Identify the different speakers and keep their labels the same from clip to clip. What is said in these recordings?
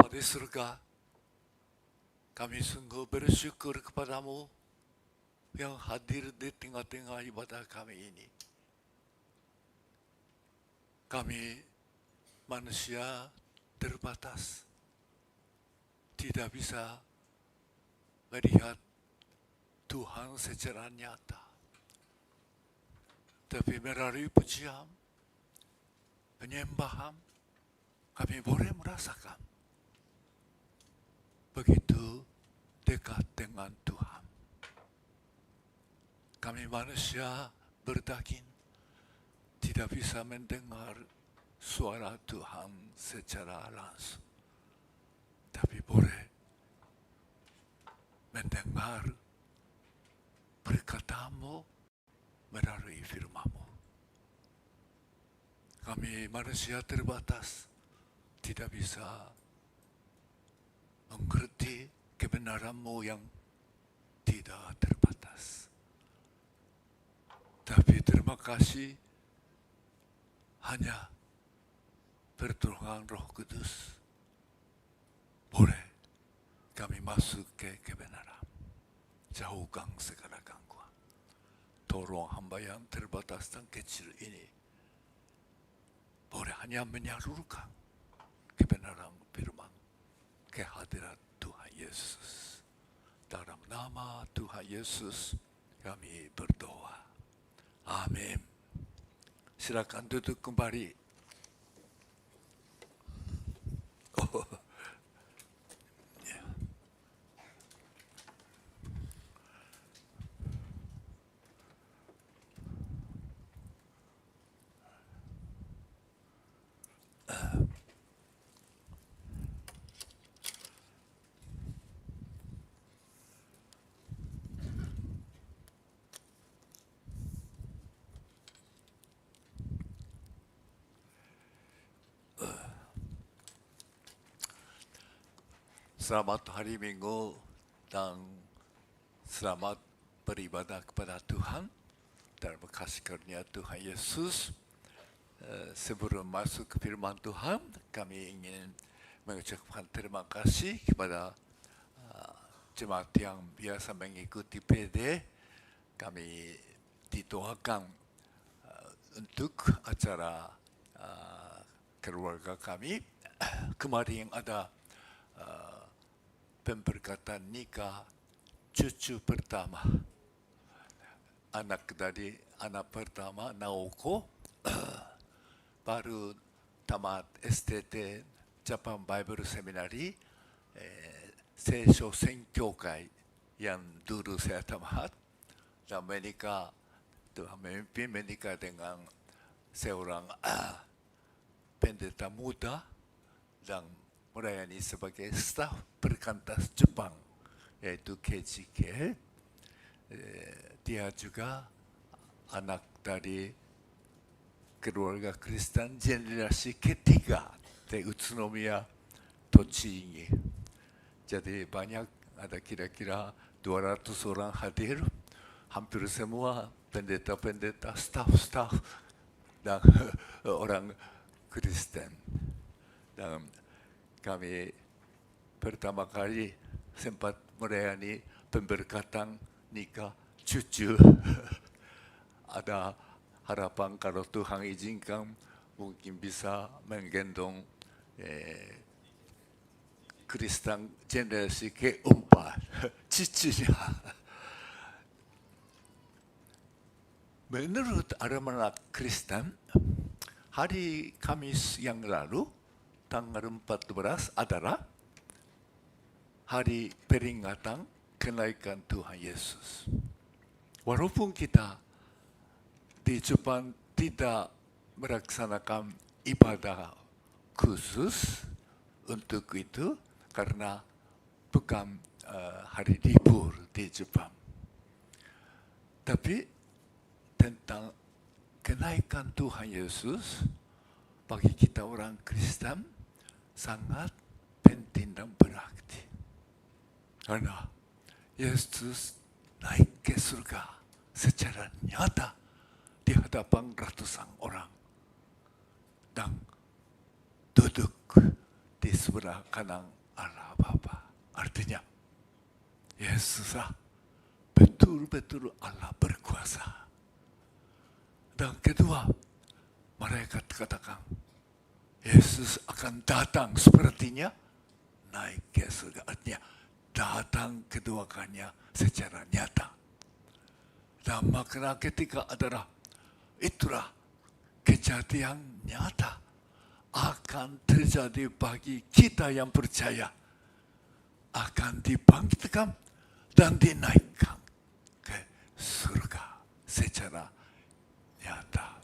Speaker 1: Bapa di surga, kami sungguh bersyukur kepadamu yang hadir di tengah-tengah ibadah kami ini. Kami manusia terbatas, tidak bisa melihat Tuhan secara nyata. Tapi melalui pujian, penyembahan, kami boleh merasakan begitu dekat dengan Tuhan. Kami manusia berdaging, tidak bisa mendengar suara Tuhan secara langsung. Tapi boleh mendengar perkataanmu melalui firman-Mu. Kami manusia terbatas, tidak bisa mengerti kebenaran-Mu yang tidak terbatas. Tapi terima kasih hanya pertolongan Roh Kudus boleh kami masuk ke kebenaran. Jauhkan segala gangguan. Tolong hamba yang terbatas dan kecil ini boleh hanya menyalurkan kebenaran firman ke hadirat Tuhan Yesus. Dalam nama Tuhan Yesus kami berdoa. Amin. Silakan duduk kembali. Selamat hari Minggu dan selamat beribadah kepada Tuhan dalam kasih karunia Tuhan Yesus. Sebelum masuk ke firman Tuhan, kami ingin mengucapkan terima kasih kepada jemaat yang biasa mengikuti PD. Kami didoakan untuk acara keluarga kami. Kemarin ada pemberkatan nikah cucu pertama, anak pertama Naoko baru tamat STT Japan Bible Seminary, Seisho Senkyoukai yang dulu saya tamat, dan menikah dengan seorang pendeta muda dan melayani sebagai staf perkantas Jepang, yaitu KJK. Dia juga anak dari keluarga Kristen generasi ketiga di Utsunomiya, Tochigi. Jadi banyak, ada kira-kira 200 orang hadir, hampir semua pendeta-pendeta, staf-staf, dan orang Kristen. Dan kami pertama kali sempat melayani pemberkatan nikah cucu. Ada harapan kalau Tuhan izinkan mungkin bisa menggendong Kristen generasi keempat, cucunya. Menurut almanak Kristen, hari Kamis yang lalu, tanggal 14 adalah hari peringatan kenaikan Tuhan Yesus. Walaupun kita di Jepang tidak melaksanakan ibadah khusus untuk itu, karena bukan hari libur di Jepang. Tapi tentang kenaikan Tuhan Yesus bagi kita orang Kristen sangat penting dan berarti. Karena Yesus naik ke surga secara nyata di hadapan ratusan orang dan duduk di sebelah kanan Allah Bapa. Artinya, Yesuslah betul-betul Allah berkuasa. Dan kedua, mereka katakan, Yesus akan datang sepertinya naik ke surga. Artinya, datang kedua kalinya secara nyata. Dan makna ketiga adalah, itulah kejadian nyata akan terjadi bagi kita yang percaya. Akan dibangkitkan dan dinaikkan ke surga secara nyata.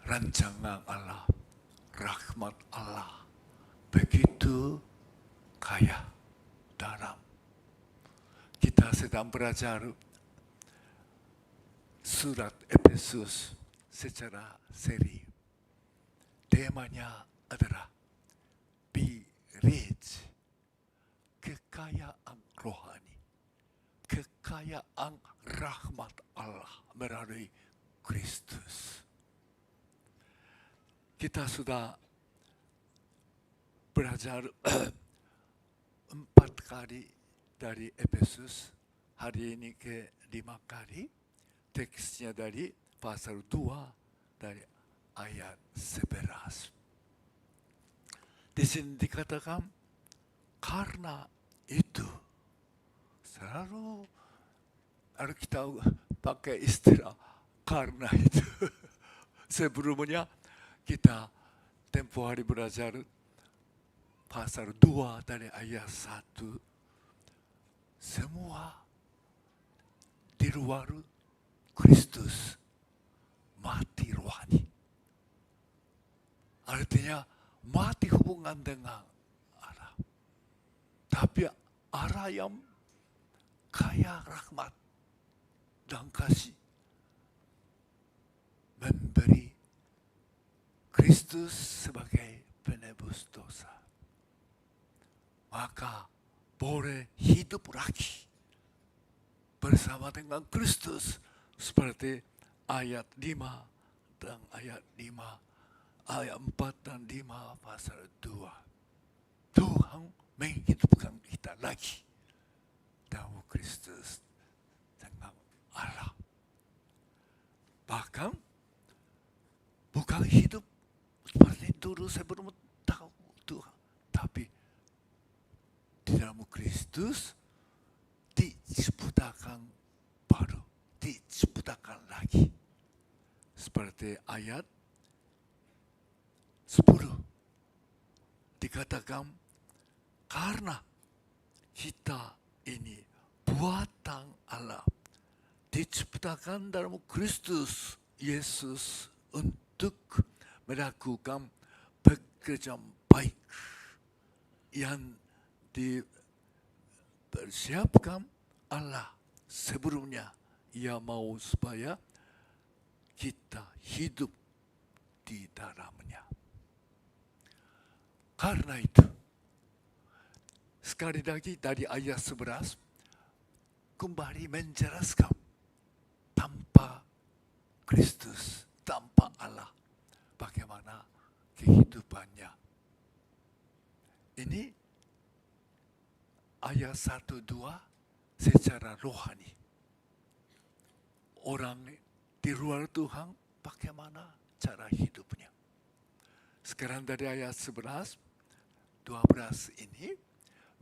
Speaker 1: Rancangan Allah, rahmat Allah begitu kaya dalam. Kita sedang belajar surat Efesus secara seri. Temanya adalah be rich, kekayaan rohani, kekayaan rahmat Allah melalui Kristus. Kita sudah belajar 4 kali dari Efesus, hari ini ke 5 kali. Teksnya dari pasal 2 dari ayat 11. Di sini dikatakan, karena itu, selalu Alkitab pakai istilah karena itu. Sebelumnya kita tempoh hari belajar pasal 2 dari ayat 1. Semua di luar Kristus mati rohani. Artinya mati hubungan dengan Allah. Tapi Allah yang kaya rahmat dan kasih memberi Kristus sebagai penebus dosa. Maka boleh hidup lagi bersama dengan Kristus seperti ayat 5 dan ayat 5, ayat 4 dan 5 pasal 2. Tuhan menghidupkan kita lagi dalam Kristus dengan Allah. Bahkan bukan hidup seperti dulu sebelum tahu Tuhan, tapi di dalam Kristus diciptakan baru, diciptakan lagi. Seperti ayat 10 dikatakan, karena kita ini buatan Allah, diciptakan dalam Kristus Yesus untuk melakukan pekerjaan baik yang dipersiapkan Allah sebelumnya. Ia mau supaya kita hidup di dalamnya. Karena itu, sekali lagi dari ayat 11 kembali menjelaskan, tanpa Kristus, tanpa Allah, bagaimana kehidupannya. Ini ayat 1-2 secara rohani. Orang di luar Tuhan, bagaimana cara hidupnya. Sekarang dari ayat 11, 12 ini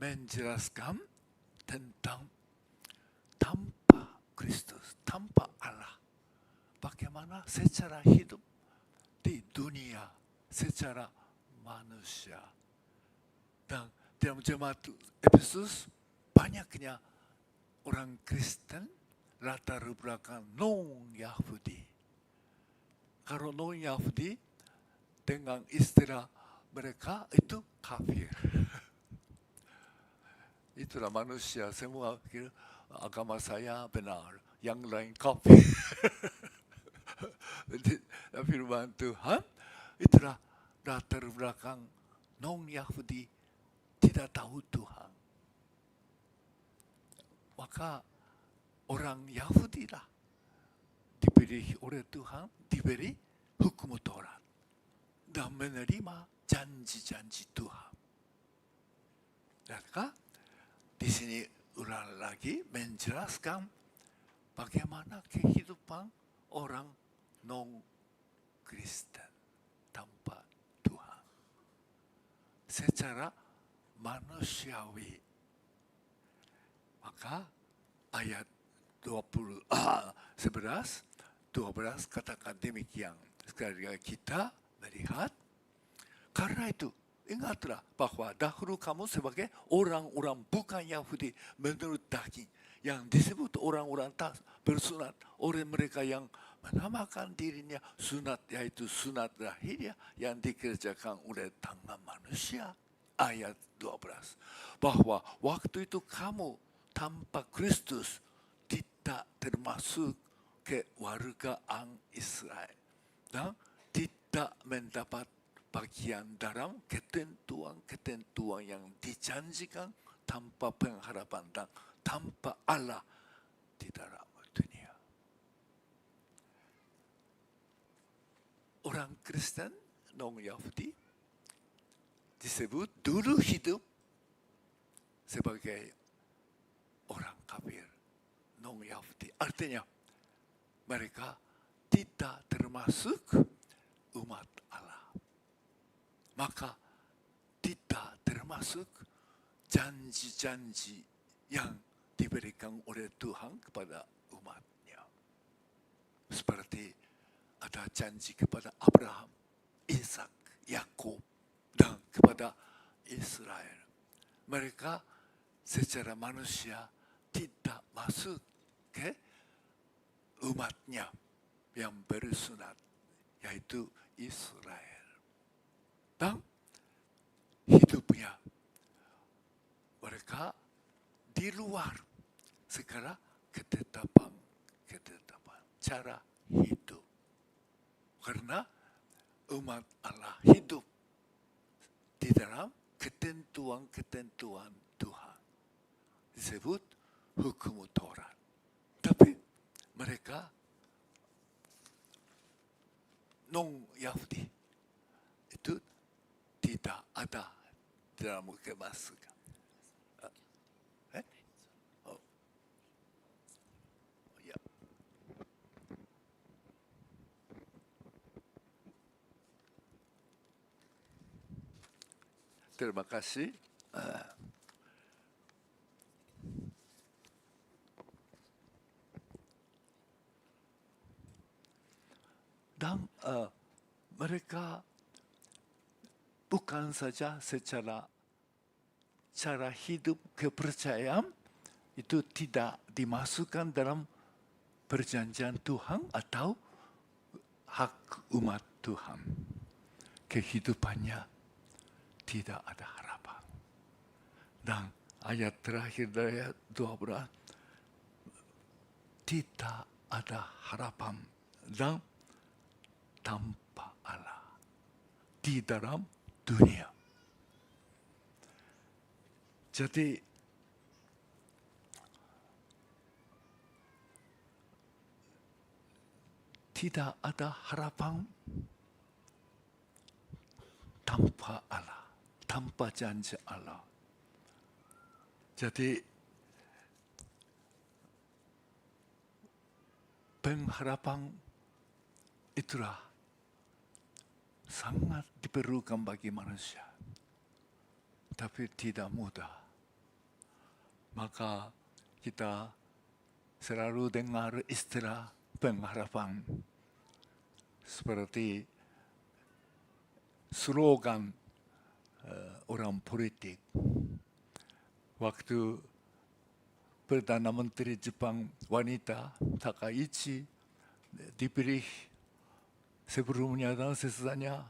Speaker 1: menjelaskan tentang tanpa Kristus, tanpa Allah, bagaimana secara hidup di dunia, secara manusia. Dan dalam jemaat Efesus, banyaknya orang Kristen latar belakang non-Yahudi. Kalau non-Yahudi, dengan istilah mereka itu kafir. Itulah manusia semua kira agama saya benar, yang lain kafir. Firman Tuhan, itulah latar belakang non-Yahudi tidak tahu Tuhan. Maka orang Yahudi lah diberi oleh Tuhan, diberi hukum Taurat dan menerima janji-janji Tuhan. Maka di sini ulang lagi menjelaskan bagaimana kehidupan orang non-Kristen tanpa Tuhan. Secara manusiawi. Maka ayat 11, 12 katakan demikian. Sekali lagi kita melihat, karena itu ingatlah bahwa dahulu kamu sebagai orang-orang bukan Yahudi menurut daging, yang disebut orang-orang tak bersunat oleh mereka yang menamakan dirinya sunat, yaitu sunat lahiriah yang dikerjakan oleh tangan manusia. Ayat 12. Bahwa waktu itu kamu tanpa Kristus tidak termasuk kewargaan Israel dan tidak mendapat bagian dalam ketentuan-ketentuan yang dijanjikan tanpa pengharapan dan tanpa Allah di dalam dunia. Orang Kristen non-Yahudi disebut dulu hidup sebagai orang kafir non-Yahudi. Artinya mereka tidak termasuk umat Allah. Maka tidak termasuk janji-janji yang diberikan oleh Tuhan kepada umatnya. Seperti ada janji kepada Abraham, Ishak, Yakub, dan kepada Israel. Mereka secara manusia tidak masuk ke umatnya yang bersunat, yaitu Israel. Dan hidupnya mereka di luar segala ketetapan cara hidup. Karena umat Allah hidup di dalam ketentuan-ketentuan Tuhan. Disebut hukum Taurat. Tapi mereka non-Yahudi itu tidak ada dalam kemasukan. Ya. Terima kasih. Dan mereka bukan saja secara cara hidup kepercayaan itu tidak dimasukkan dalam perjanjian Tuhan atau hak umat Tuhan. Kehidupannya tidak ada harapan. Dan ayat terakhir dari ayat 12, tidak ada harapan dan tanpa Allah di dalam dunia. Jadi tidak ada harapan tanpa Allah, tanpa janji Allah. Jadi pengharapan itulah sangat diperlukan bagi manusia. Tapi tidak mudah. Maka kita selalu dengar istilah pengharapan. Seperti slogan orang politik. Waktu Perdana Menteri Jepang wanita Takaichi dipilih, sebelumnya dan sesudahnya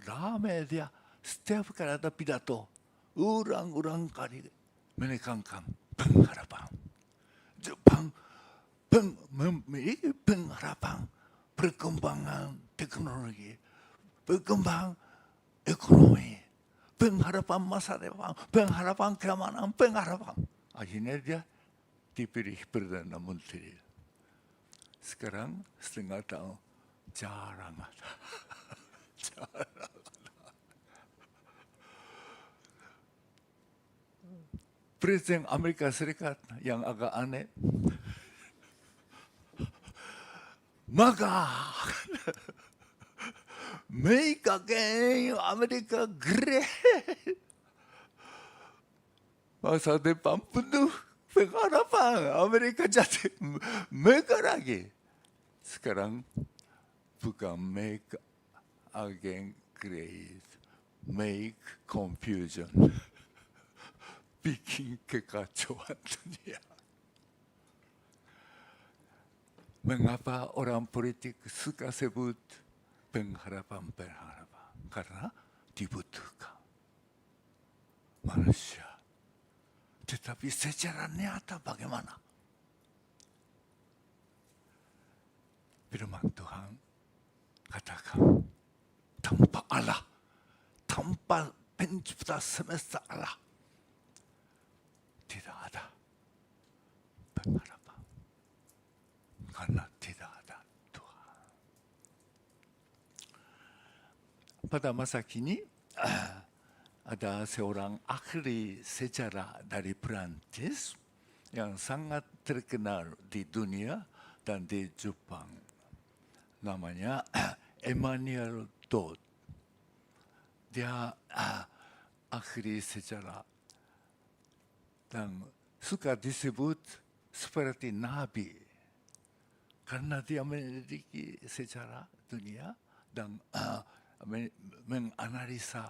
Speaker 1: ramai dia setiap kali ada pidato ulang-ulang kali menekankan pengharapan. Jepang memiliki pengharapan perkembangan teknologi, perkembangan ekonomi, pengharapan masa depan, pengharapan keamanan, pengharapan. Akhirnya dia dipilih Perdana Menteri. Sekarang setengah tahun jarang ada. Jarang ada. Presiden Amerika Serikat yang agak aneh. Maka make again Amerika great. Masa depan penuh pengharapan Amerika jadi mega lagi. Sekarang bukan make again great, make confusion. Bikin kekacauan dunia. Mengapa orang politik suka sebut pengharapan-pengharapan? Karena dibutuhkan manusia. Tetapi secara nyata bagaimana? Firman Tuhan katakan, tanpa Allah, tanpa pencipta semesta Allah, tidak ada pengharapan. Karena tidak ada Tuhan. Pada masa kini, ada seorang ahli sejarah dari Perancis yang sangat terkenal di dunia dan di Jepang. Namanya Emmanuel Todd. Dia ahli sejarah dan suka disebut seperti nabi. Karena dia memiliki sejarah dunia dan menganalisa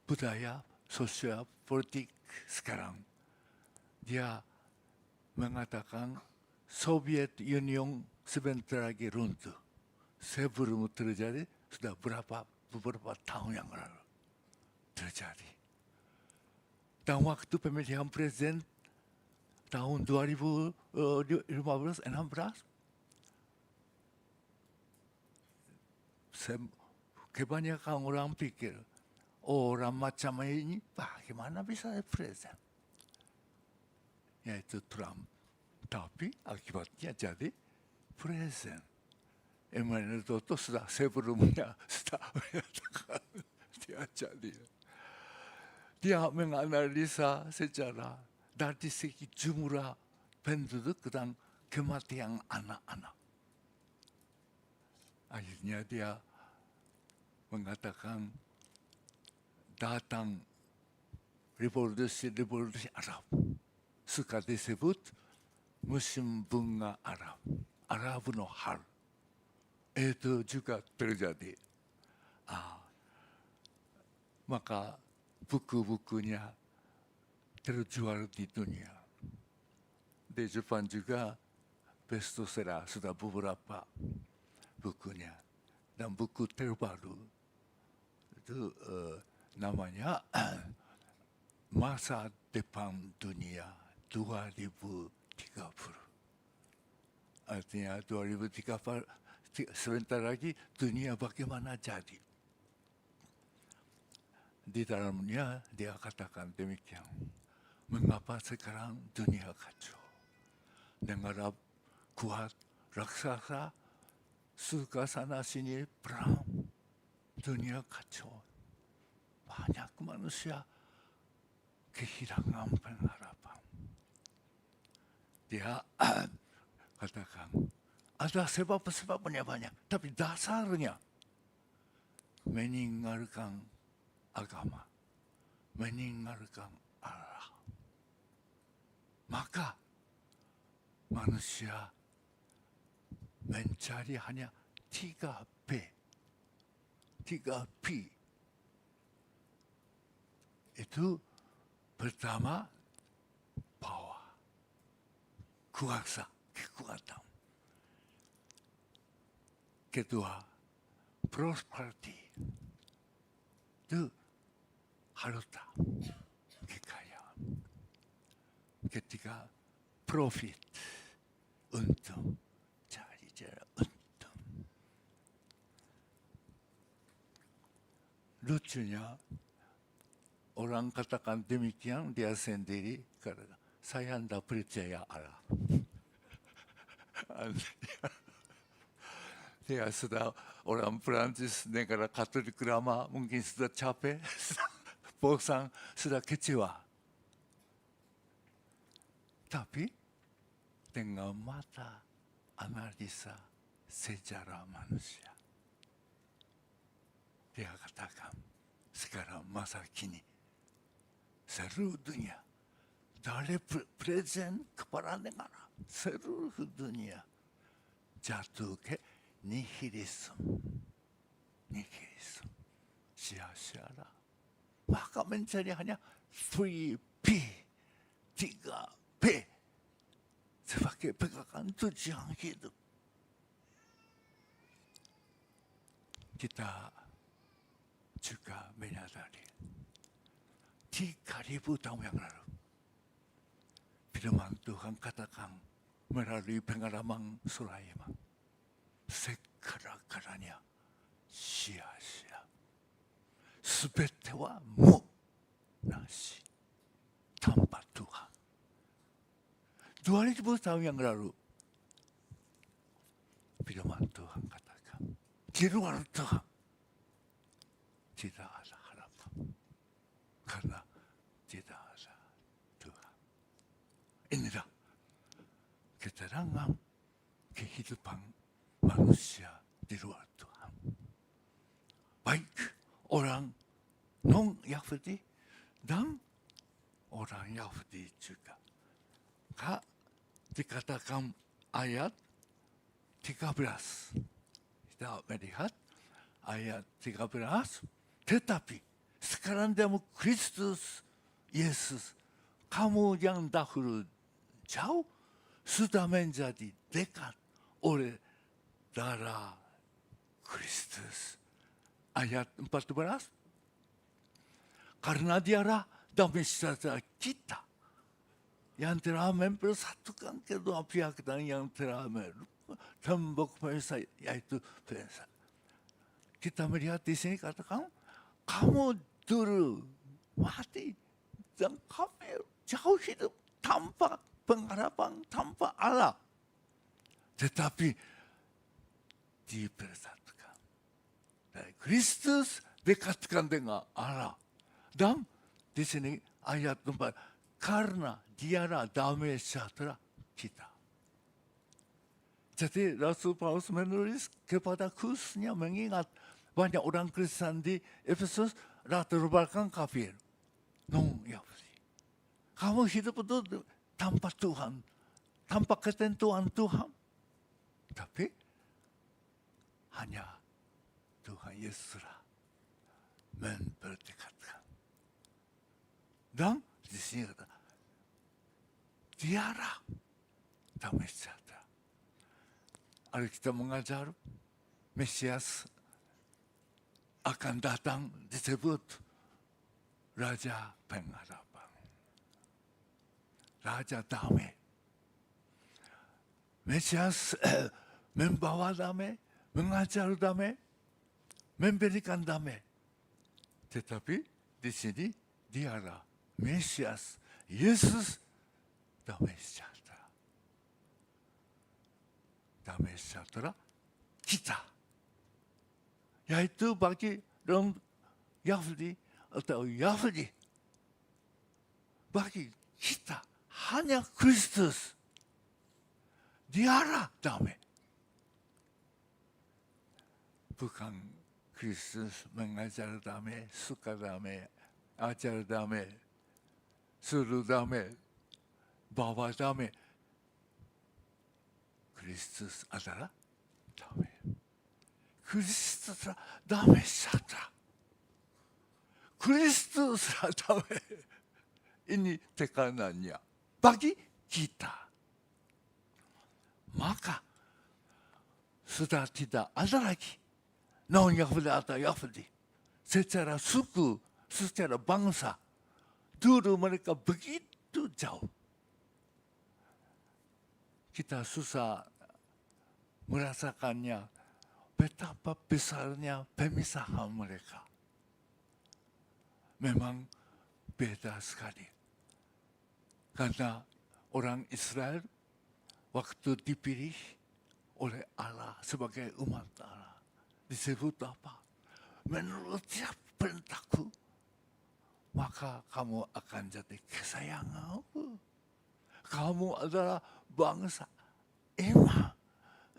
Speaker 1: budaya, sosial, politik sekarang. Dia mengatakan Soviet Union sebentar lagi runtuh. Sebelum terjadi sudah beberapa tahun yang lalu terjadi. Dan waktu pemilihan presiden tahun 2015-16, kebanyakan orang pikir orang macam ini bagaimana bisa presiden, yaitu Trump. Tapi akibatnya jadi presiden. Emmanuel Todd sudah sebelumnya sudah menyatakan dia jadi. Dia menganalisa sejarah dari segi jumlah penduduk dan kematian anak-anak. Akhirnya dia mengatakan datang revolusi Arab. Suka disebut musim bunga Arab. Arab no Har. Itu juga terjadi. Maka buku-bukunya terjual di dunia. Di Jepang juga bestseller sudah beberapa bukunya. Dan buku terbaru itu namanya Masa Depan Dunia 2030. Artinya 2030 sebentar lagi dunia bagaimana jadi. Di dalamnya dia katakan demikian. Mengapa sekarang dunia kacau? Negara kuat, raksasa, suka sana sini perang, dunia kacau. Banyak manusia kehilangan pengharapan. Dia katakan, ada sebab-sebabnya banyak, tapi dasarnya meninggalkan agama, meninggalkan Allah. Maka manusia mencari hanya 3P. Itu pertama, power, kuasa, kekuatan. Kedua, prosperity. Itu harta, kekayaan. Ketiga, profit, untung. Lucunya, orang katakan demikian, dia sendiri karena saya tidak percaya Allah. Dia sudah orang Perancis, negara Katolik lama, mungkin sudah capek, bosan, sudah kecewa. Tapi dengan mata analisa sejarah manusia, dia katakan sekarang masa kini seluruh dunia dari present kepada negara, seluruh dunia jatuh ke nihilisme, sia-sia. Maka mencari hanya 3P, 3P sebagai pegangan tujuan hidup. Kita juga menyadari 3.000 tahun yang lalu firman Tuhan katakan melalui pengalaman Sulaiman, segala-galanya sia-sia, sebete wa munasi tanpa Tuhan. 2000 tahun yang lalu firman Tuhan katakan di luar Tuhan tidak ada harapan karena tidak ada Tuhan. Inilah keterangan kehidupan manusia di luar Tuhan. Baik orang non-Yahudi dan orang Yahudi juga. Dikatakan ayat 13. Kita melihat ayat 13. Tetapi sekarang dalam Kristus Yesus, kamu yang dahulu jauh sudah menjadi dekat oleh darah Kristus. Ayat 14. Karena dialah damai sejahtera kita yang telah mempersatukan kedua pihak dan yang telah tembok pemisah, yaitu pemisah. Kita melihat di sini katakan, kamu dulu mati dan kami jauh hidup tanpa pengharapan, tanpa Allah. Tetapi dipersatukan. Dan Kristus dekatkan dengan Allah. Dan di sini ayat 4, karena dialah damai sejahtera kita. Jadi Rasul Paulus menulis kepada khususnya mengingat banyak orang Kristen di Efesus latar belakang kafir, non-Yahudi. Kamu hidup itu tanpa Tuhan, tanpa ketentuan Tuhan. Tapi hanya Tuhan Yesuslah memerdekakan. Dan di sini kata, dialah damai sejahtera. Alkitab mengajar Mesias akan datang disebut Raja Pengharapan, Raja Damai. Mesias membawa damai, mengajar damai, memberikan damai. Tetapi di sini dialah Mesias, Yesus damai sejahtera. Damai sejahtera kita. Yaitu bagi orang Yahudi atau Yahudi. Bagi kita hanya Kristus. Dialah damai. Bukan Kristus mengajar damai, suka damai, ajar damai, suruh damai, bawa damai. Kristus adalah damai. Kristuslah damai sejahtera. Kristuslah damai. Ini tekanannya bagi kita. Maka sudah tidak ada lagi non-Yahudi atau Yahudi. Secara suku, secara bangsa, dulu mereka begitu jauh. Kita susah merasakannya betapa besarnya pemisahan mereka. Memang beda sekali. Karena orang Israel waktu dipilih oleh Allah sebagai umat Allah, disebut apa? Menurut perintahku, maka kamu akan jadi kesayanganku. kamu adalah bangsa emak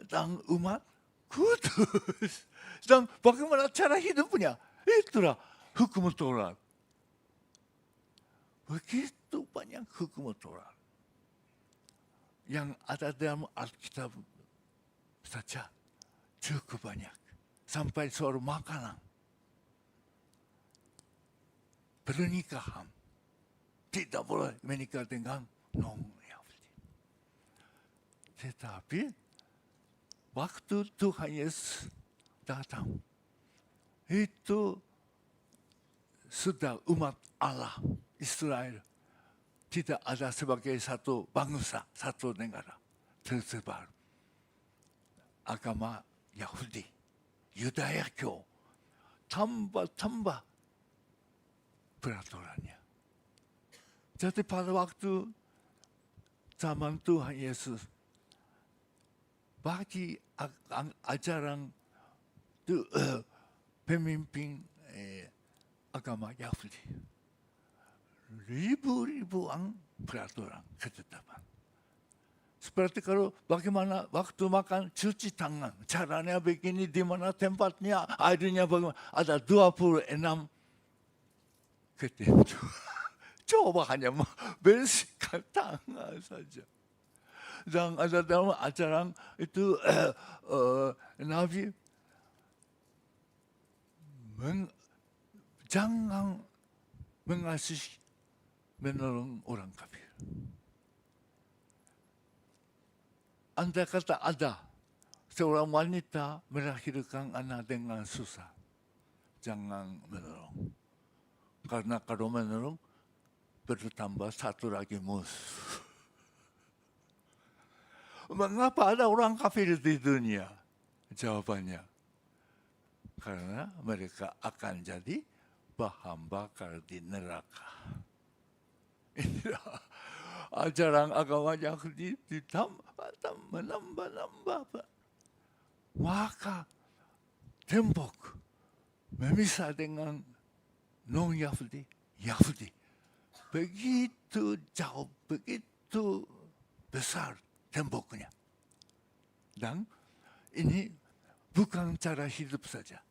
Speaker 1: dan umat kudus. Dan bagaimana cara hidupnya? Itulah hukum Taurat. Begitu banyak hukum Taurat yang ada dalam Alkitab saja cukup banyak. Sampai soal makanan, pernikahan, tidak boleh menikah dengan non-Yahudi. Tetapi waktu Tuhan Yesus datang, itu sudah umat Allah Israel tidak ada sebagai satu bangsa, satu negara tersebar. Agama Yahudi, Yudaya教, tambah peraturannya. Jadi pada waktu zaman Tuhan Yesus, bagi ajaran pemimpin agama Yahudi, ribu-ribuan peraturan ketetapan. Seperti kalau bagaimana waktu makan cuci tangan, caranya begini, di mana tempatnya, airnya bagaimana, ada 26 ketentuan. Coba hanya membersihkan tangan saja. Dan ada dalam ajaran itu Nabi jangan mengasihi menolong orang kafir. Andai kata ada seorang wanita melahirkan anak dengan susah, jangan menolong. Karena kalau menolong, bertambah satu lagi musuh. Mengapa ada orang kafir di dunia? Jawabannya, karena mereka akan jadi bahan bakar di neraka. Inilah ajaran agama Yahudi menambah. Maka tembok memisah dengan non-Yahudi, Yahudi. Begitu jauh, begitu besar temboknya. Dan ini bukan cara hidup saja.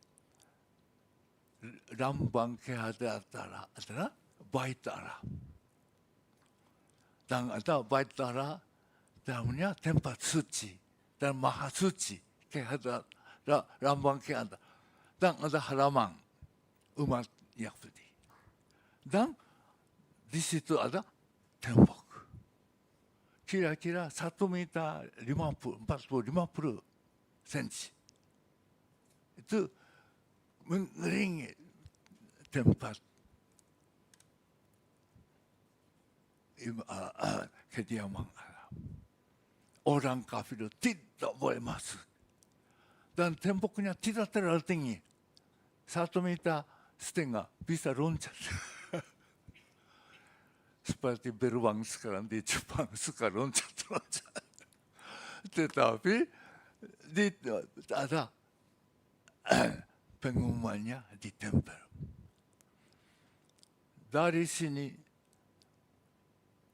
Speaker 1: Lambang kehadiran adalah bait Allah. Dan ada bait Allah, dalamnya tempat suci dan maha suci, kehadiran lambang kehadiran. Dan ada halaman umat Yahudi. Dan di situ ada tembok. Kira-kira 1 meter 50 senti. Itu mengelilingi tempat kediaman Allah. Orang kafir tidak boleh masuk. Dan temboknya tidak terlalu tinggi. 1,5 meter bisa loncat. Seperti beruang sekarang di Jepang suka loncat-loncat. Tetapi ada pengumumannya di tempel. Dari sini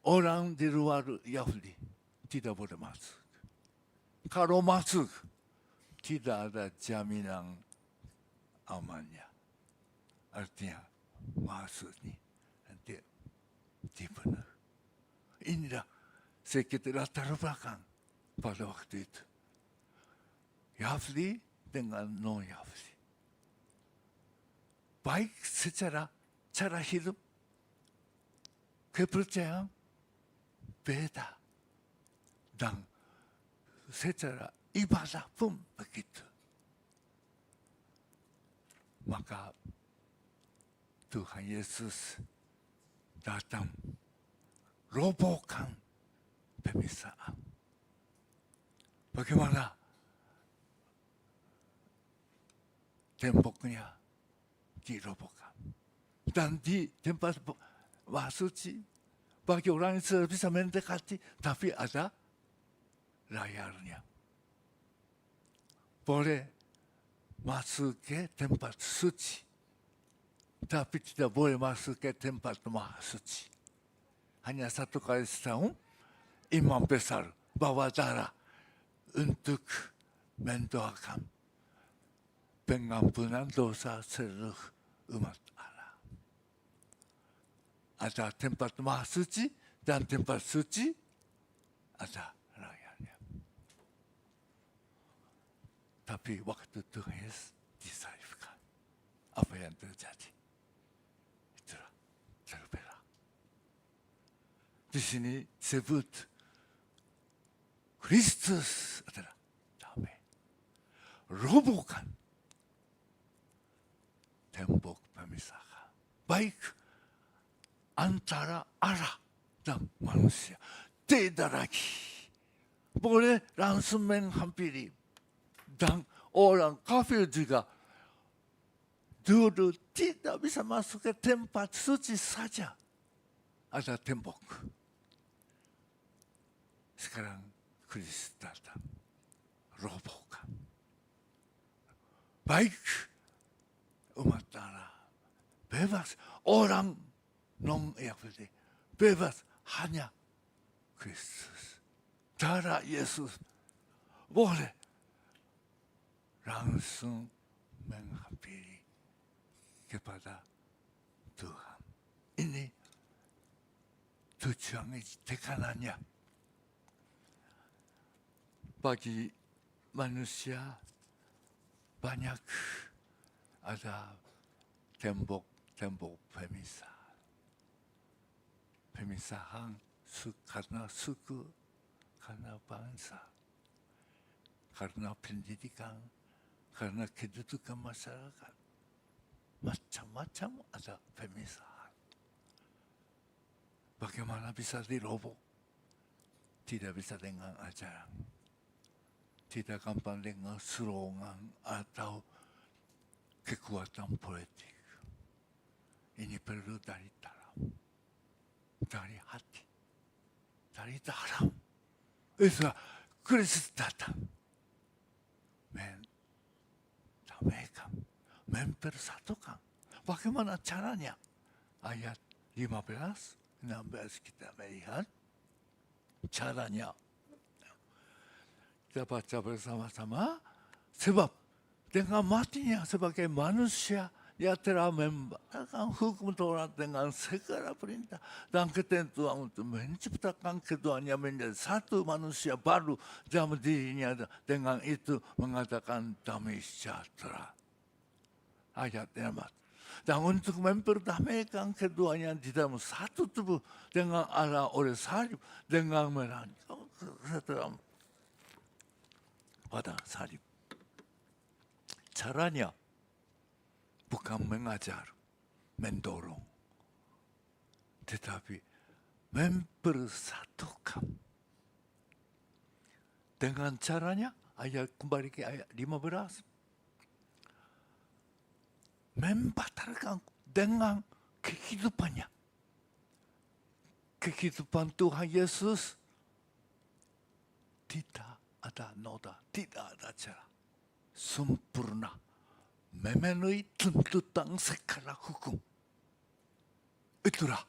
Speaker 1: orang di luar Yahudi tidak boleh masuk. Kalau masuk, tidak ada jaminan amannya. Artinya masuk ini nanti dibunuh. Inilah sedikit latar belakang pada waktu itu. Yahudi dengan non-Yahudi. Baik secara cara hidup, kepercayaan beda. Dan secara ibadah pun begitu. Maka Tuhan Yesus datang robohkan pemisahan. Bagaimana temboknya dirobohkan. Dan di tempat suci bagi orang Israel bisa mendekati, tapi ada layarnya. Boleh masuk ke tempat suci, tapi tidak boleh masuk ke tempat maha suci. Hanya 1 kali setahun imam besar bawa darah untuk mendoakan pengampunan dosa seluruh umat Allah. Ada tempat maha suci dan tempat suci, ada rakyatnya. Tapi waktu Tuhan Yesus disalibkan, apa yang terjadi? Itulah terbela. Di sini disebut Kristus adalah damai. Robohkan tembok pemisahan. Baik antara Allah dan manusia. Tidak lagi boleh langsung menghampiri. Dan orang kafir juga dulu tidak bisa masuk ke tempat suci saja. Ada tembok. Sekarang Kristus datang. Robohkan. Baik umat Allah bebas, orang non-Yahudi bebas, hanya Kristus. Darah Yesus boleh langsung menghampiri kepada Tuhan. Ini tujuan tekanannya. Bagi manusia banyak ada tembok pemisah. Pemisahan karena suku, karena bangsa, karena pendidikan, karena kedudukan masyarakat. Macam-macam ada pemisahan. Bagaimana bisa diroboh? Tidak bisa dengan ajaran. Tidak gampang dengan slogan atau kekuatan politik. Ini perlu dari dalam, dari hati, dari dalam. Itulah Kristus datang. Mendamaikan, mempersatukan. Bagaimana caranya? Ayat 15, 16 kita melihat caranya. Kita baca bersama-sama. Sebab dengan matinya sebagai manusia, dia telah membatalkan hukum Taurat dengan segala perintah dan ketentuan untuk menciptakan keduanya menjadi satu manusia baru dalam dirinya, dengan itu mengatakan damai sejahtera. Ayat 16. Dan untuk memperdamaikan keduanya di dalam satu tubuh dengan Allah oleh salib, dengan melanjutkan kesejahteraan pada salib. Caranya bukan mengajar, mendorong, tetapi mempersatukan. Dengan caranya, kembali ke ayat 15, membatalkan dengan kehidupannya. Kehidupan Tuhan Yesus tidak ada noda, tidak ada celah. Sempurna, memenuhi tuntutan segala hukum. Itulah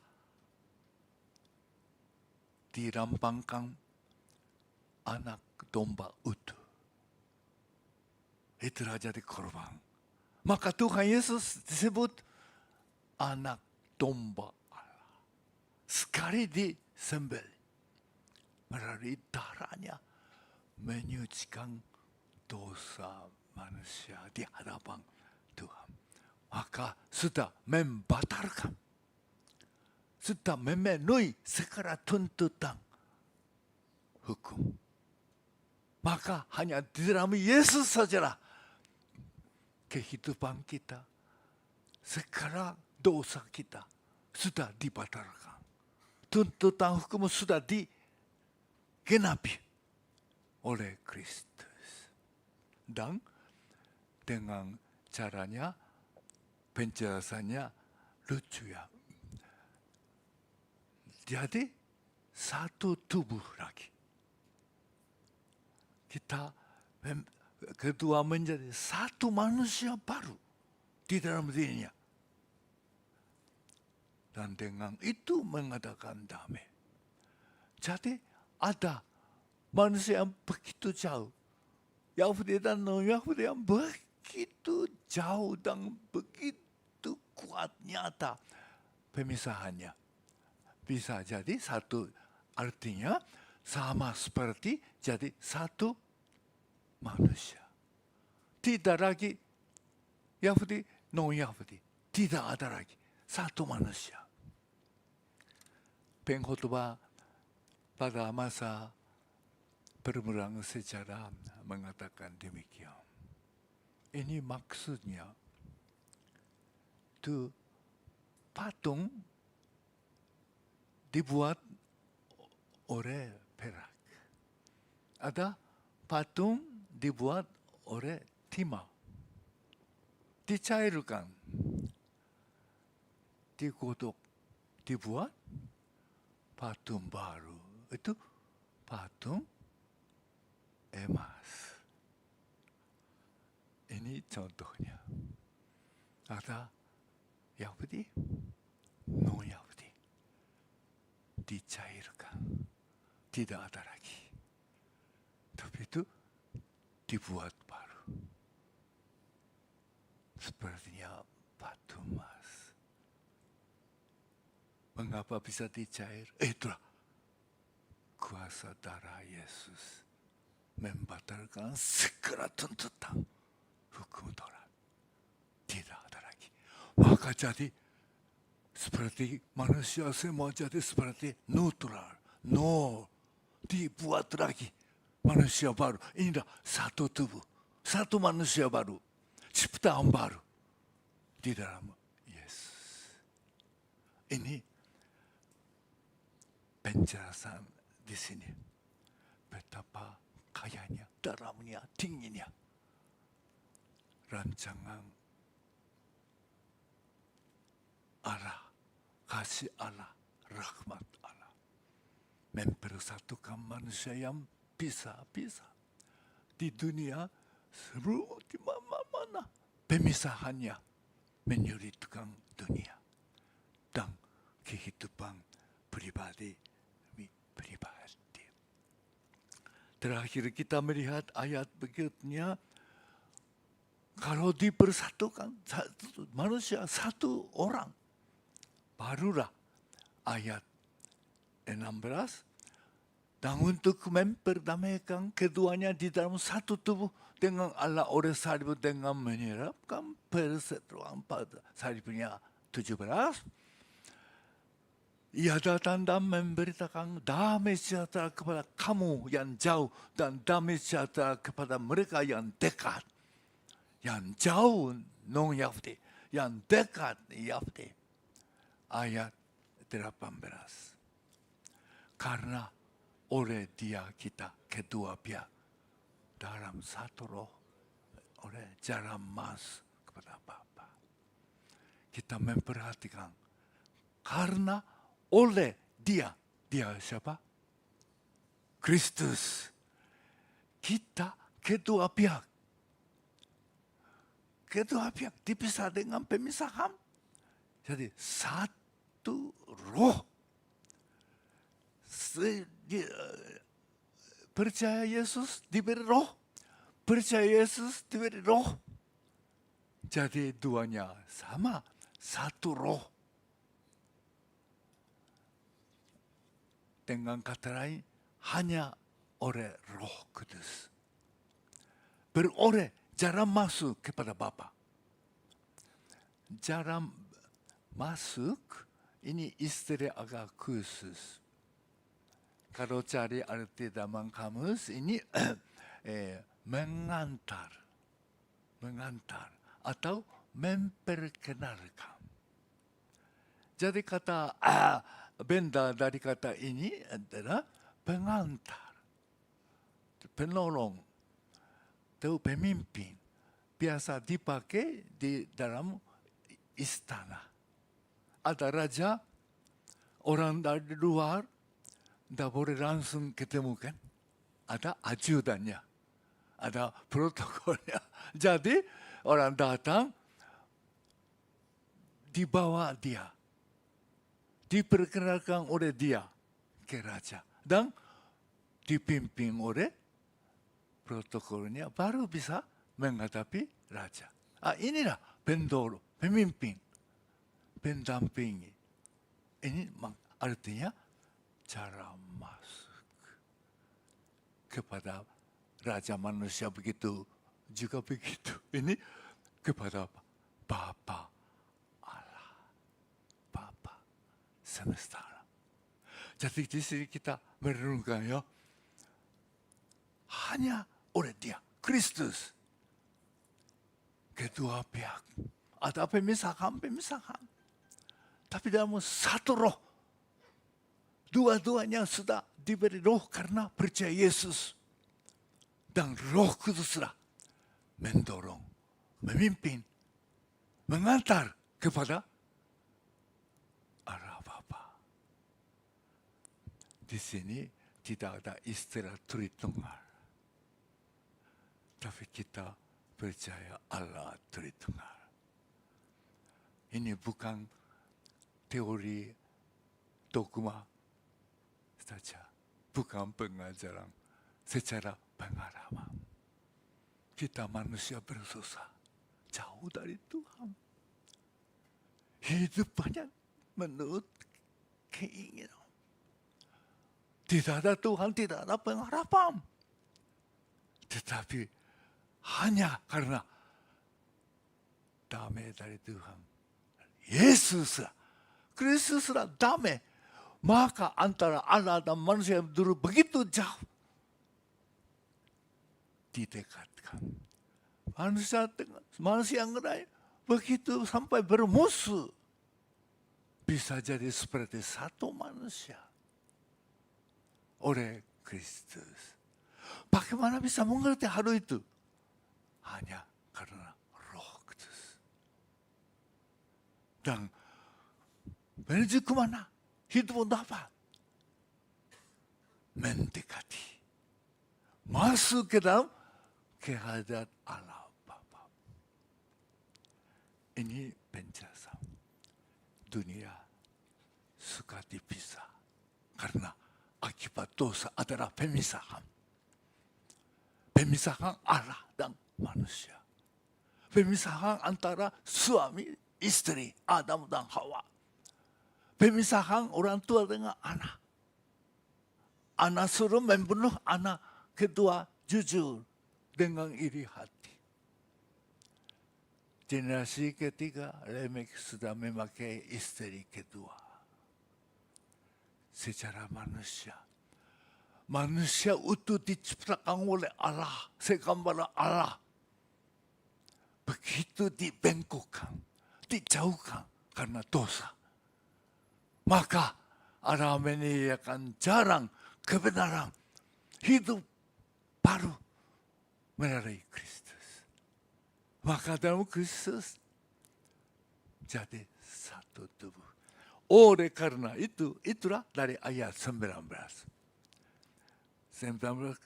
Speaker 1: dilambangkan anak domba utuh. Itulah jadi korban. Maka Tuhan Yesus disebut anak domba Allah. Sekali disembelih, melalui darahnya menyucikan dosa manusia di hadapan Tuhan. Maka sudah membatalkan, sudah memenuhi segala tuntutan hukum. Maka hanya di dalam Yesus sajalah kehidupan kita, segala dosa kita sudah dibatalkan. Tuntutan hukum sudah digenapi oleh Kristus. Dan dengan caranya, penjelasannya lucu ya. Jadi satu tubuh lagi. Kita kedua menjadi satu manusia baru di dalam dirinya. Dan dengan itu mengadakan damai. Jadi ada manusia yang begitu jauh. Yahudi dan non-Yahudi yang begitu jauh dan begitu kuat nyata pemisahannya. Bisa jadi satu, artinya sama seperti jadi satu manusia. Tidak lagi Yahudi, non-Yahudi. Tidak ada lagi satu manusia. Pengkhotbah pada masa permulaan sejarah mengatakan demikian. Ini maksudnya itu patung dibuat oleh perak. Ada patung dibuat oleh timah. Dicairkan, digodok, dibuat patung baru. Itu patung emas. Ini contohnya. Ada Yahudi, non-Yahudi. Dicairkan. Tidak ada lagi. Tapi itu dibuat baru. Sepertinya batu emas. Mengapa bisa dicair? Itulah kuasa darah Yesus membatalkan segala tuntutan hukum Taurat. Tidak ada lagi. Maka jadi seperti manusia semua jadi seperti neutral. No, dibuat lagi manusia baru. Inilah satu tubuh, satu manusia baru, ciptaan baru di dalam Yesus. Ini penjelasan di sini. Betapa kayanya, dalamnya, dinginnya rancangan Allah, kasih Allah, rahmat Allah. Mempersatukan manusia yang bisa-bisa di dunia seluruh di mana-mana. Pemisahannya menyulitkan dunia dan kehidupan pribadi. Terakhir kita melihat ayat berikutnya, kalau dipersatukan manusia satu orang, barulah ayat 16. Dan untuk memperdamaikan keduanya di dalam satu tubuh dengan Allah oleh salib dengan menyerapkan perseteruan pada salibnya 17. Ia datang dan memberitakan damai sejahtera kepada kamu yang jauh dan damai sejahtera kepada mereka yang dekat. Yang jauh non-Yahudi, yang dekat Yahudi. Ayat 18. Karena oleh dia kita kedua pihak dalam satu roh, oleh jalan mas kepada Bapa. Kita memperhatikan karena oleh dia siapa? Kristus. Kita kedua pihak dipisah dengan pemisahan. Jadi satu roh. Percaya Yesus diberi roh. Percaya Yesus diberi roh. Jadi duanya sama, satu roh. Dengan kata lain, hanya oleh Roh Kudus. Beroleh jalan masuk kepada Bapa. Jalan masuk ini istilah agak khusus. Kalau cari arti dalam kamus ini mengantar atau memperkenalkan. Jadi kata benda dari kata ini adalah pengantar, penolong, atau pemimpin. Biasa dipakai di dalam istana. Ada raja, orang dari luar, tidak boleh langsung ketemu kan? Ada ajudannya, ada protokolnya. Jadi orang datang, dibawa dia. Diperkenalkan oleh dia ke raja. Dan dipimpin oleh protokolnya baru bisa menghadapi raja. Inilah pendoro, pemimpin, pendampingi. Ini artinya cara masuk kepada raja manusia begitu, juga begitu. Ini kepada Bapa Allah, Bapa semesta alam. Jadi di sini kita merenungkan ya, hanya oleh Dia, Kristus. Kedua pihak, ada pemisahan. Tapi dalam satu roh, dua-duanya sudah diberi roh karena percaya Yesus. Dan Roh Kuduslah mendorong, memimpin, mengantar kepada arah Bapa. Di sini tidak ada istilah Tritunggal. Tapi kita percaya Allah Tritunggal. Ini bukan teori dogma saja, bukan pengajaran secara pengalaman. Kita manusia berdosa, jauh dari Tuhan. Hidup banyak menurut keinginan. Tidak ada Tuhan, tidak ada pengharapan. Tetapi hanya karena damai dari Tuhan. Yesuslah, Kristuslah damai. Maka antara Allah dan manusia yang dulu begitu jauh didekatkan. Manusia yang lain begitu sampai bermusuh bisa jadi seperti satu manusia oleh Kristus. Bagaimana bisa mengerti hal itu? Hanya karena Roh Kudus. Dan menuju kemana? Hidup dapat mendekati, masuk ke dalam kehadiran Allah Bapa. Ini penjelasan. Dunia suka dipisah karena akibat dosa adalah pemisahan. Pemisahan Allah dan manusia. Pemisahan antara suami, istri, Adam dan Hawa. Pemisahan orang tua dengan anak. Anak suruh membunuh anak kedua jujur dengan iri hati. Generasi ketiga, Lemek sudah memakai istri kedua. Secara manusia. Manusia utuh diciptakan oleh Allah, segambar Allah. Begitu dibengkokkan, dijauhkan karena dosa. Maka Allah menyediakan jalan kebenaran, hidup baru melalui Kristus. Maka dalam Kristus jadi satu tubuh. Oleh karena itu, itulah dari ayat 19.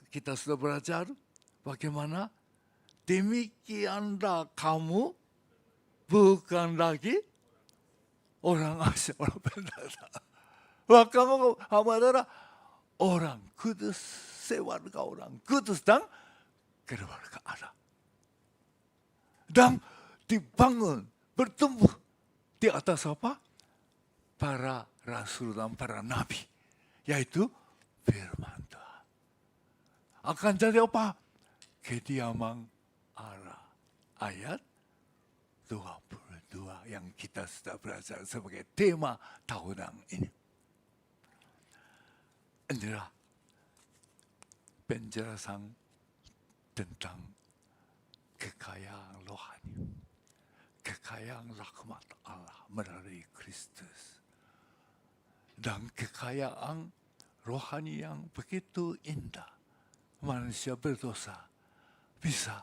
Speaker 1: Kita sudah belajar bagaimana demikianlah kamu bukan lagi orang asing, orang pendatang. Kamu adalah orang kudus, sewarga orang kudus dan keluarga Allah. Dan dibangun, bertumbuh di atas apa? Para rasul dan para nabi, yaitu firman Tuhan. Akan jadi apa? Kediaman Allah. Ayat 22 yang kita sudah belajar sebagai tema tahunan ini. Inilah penjelasan tentang kekayaan rohani, kekayaan rahmat Allah melalui Kristus, dan kekayaan rohani yang begitu indah. Manusia berdosa bisa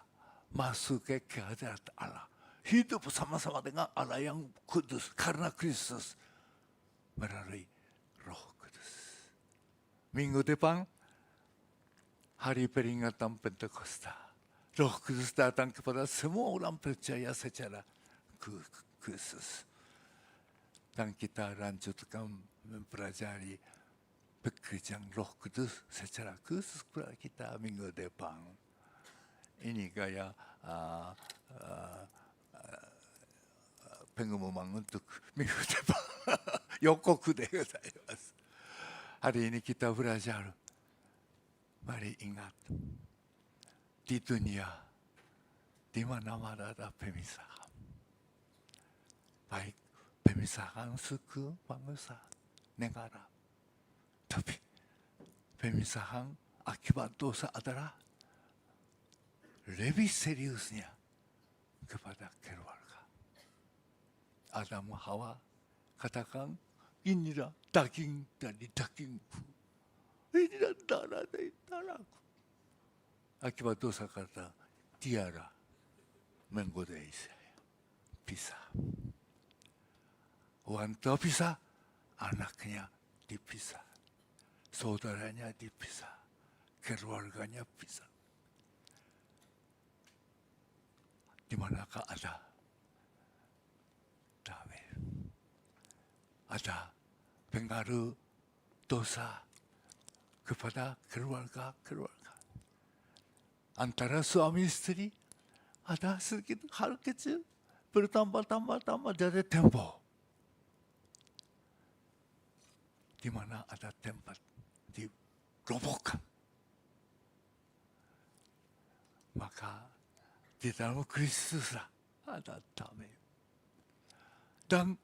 Speaker 1: masuk ke kehadiran Allah, hidup bersama-sama dengan Allah yang kudus karena Kristus melalui Roh Kudus. Minggu depan hari peringatan Pentakosta, Roh Kudus datang kepada semua orang percaya secara khusus. Dan kita lanjutkan mempelajari pekerjaan Roh Kudus secara khusus kepada kita minggu depan. Ini kayak pengumuman untuk minggu depan. Yokoku de gozaimasu. Hari ini kita belajar. Mari ingat, di dunia, di mana-mana ada pemisahan. Baik pemisahan suku, bangsa, negara. Tapi pemisahan akibat dosa adalah lebih seriusnya kepada keluarga. Adam Hawa katakan, inilah daging dari dagingku. Inilah darah dari darahku. Akibat dosa kata, tiada menggodai saya. Pisah. Orang tua pisah, anaknya dipisah. Saudaranya dipisah. Keluarganya pisah. Di manakah ada? Damai. Ada pengaruh dosa kepada keluarga-keluarga. Antara suami istri ada sedikit hal kecil bertambah-tambah dari tempo. Di mana ada tempat dirobohkan. Maka di dalam Kristuslah ada damai. Dan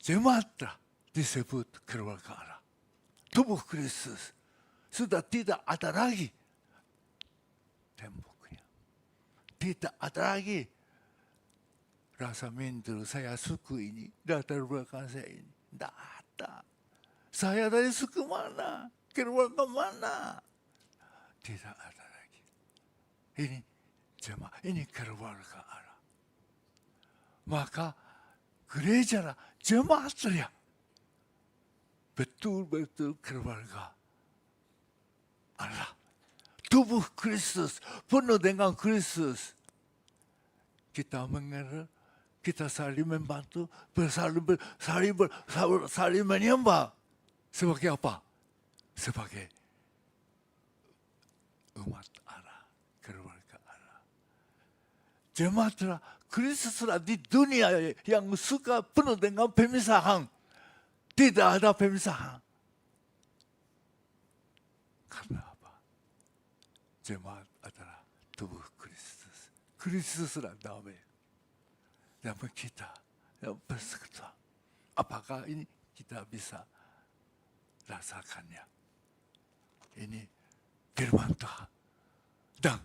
Speaker 1: jemaatlah disebut keluarga Allah. Tubuh Kristus sudah tidak ada lagi temboknya. Tidak ada lagi rasa minder saya suku ini, latar belakang saya ini. Tidak ada. Saya dari suku mana? Keluarga mana? Tidak ada lagi. Ini jemaat, ini keluarga Allah. Maka gereja jemaatnya betul-betul keluarga Allah. Tubuh Kristus, penuh dengan Kristus. Kita mengenal, kita saling membantu, saling menyembah. Sebagai apa? Sebagai umat Allah, keluarga Allah. Jemaatlah Kristuslah di dunia yang suka penuh dengan pemisahan. Tidak ada pemisahan. Karena apa? Jemaat adalah tubuh Kristus. Kristuslah damai. Dan kita yang bersekutu. Apakah ini kita bisa rasakannya? Ini firman Tuhan. Dan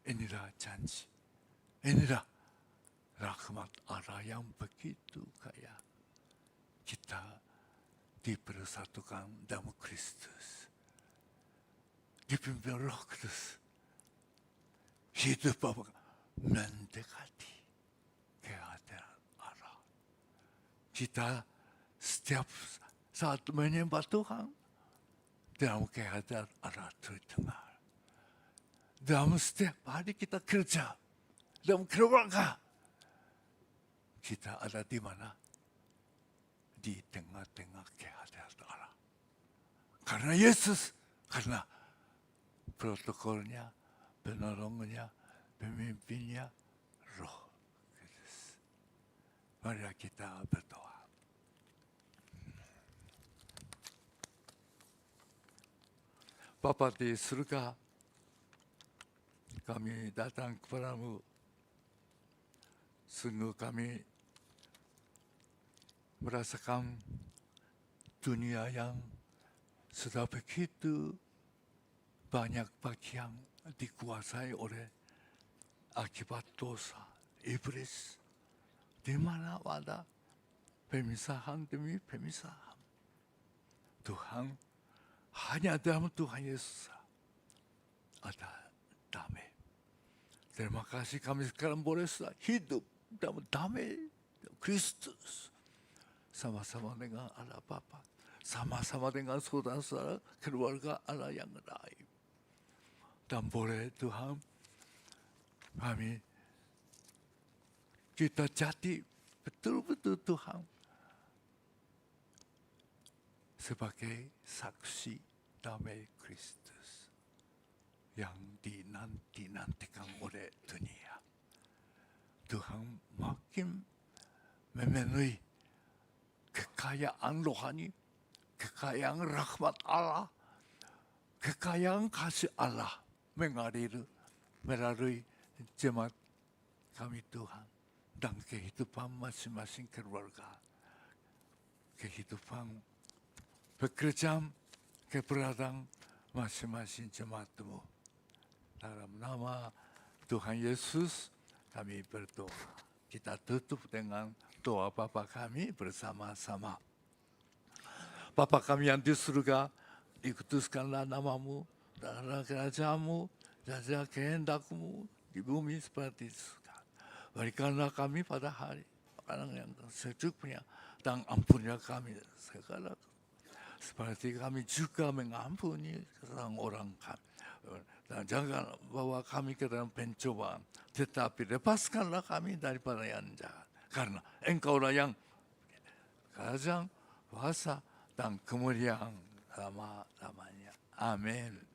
Speaker 1: inilah janji. Inilah rahmat Allah yang begitu kaya. Kita dipersatukan dalam Kristus. Dipimpin Roh Kudus. Hidup Bapa mendekati kehadiran Allah. Kita setiap saat menyembah Tuhan dalam kehadiran Allah terdengar. Dalam setiap hari kita kerja, dalam keluarga, kita ada di mana? Di tengah-tengah kehadiran Allah. Karena Yesus, karena protokolnya, penolongnya, pemimpinnya, Roh Kudus. Mari kita berdoa. Bapa di surga, kami datang kepadamu. Sungguh kami merasakan dunia yang sudah begitu banyak bagian dikuasai oleh akibat dosa iblis. Di mana ada pemisahan demi pemisahan. Tuhan, hanya dalam Tuhan Yesus ada damai. Terima kasih kami sekarang boleh hidup dalam damai Kristus. Sama-sama dengan Allah Bapa, sama-sama dengan saudara-saudara keluarga Allah yang lain. Dan boleh Tuhan, kami kita jadi betul-betul Tuhan sebagai saksi damai Kristus yang dinanti-nantikan oleh dunia. Tuhan makin memenuhi kekayaan rohani, kekayaan rahmat Allah, kekayaan kasih Allah mengalir melalui jemaat kami Tuhan dan kehidupan masing-masing keluarga, kehidupan pekerjaan, keberadaan masing-masing jemaatmu. Dalam nama Tuhan Yesus kami berdoa. Kita tutup dengan doa Bapa kami bersama-sama. Bapa kami yang di surga, dikuduskanlah namamu, datanglah kerajaanmu, jadilah kehendakmu di bumi seperti di surga. Berikanlah kami pada hari makanan yang secukupnya, dan ampunilah kami segala seperti kami juga mengampuni orang-orang kami. Dan jangan bawa kami ke dalam pencobaan, tetapi lepaskanlah kami daripada yang jahat. Karena Engkaulah yang kerajaan, kuasa, dan kemuliaan selama-lamanya. Amin.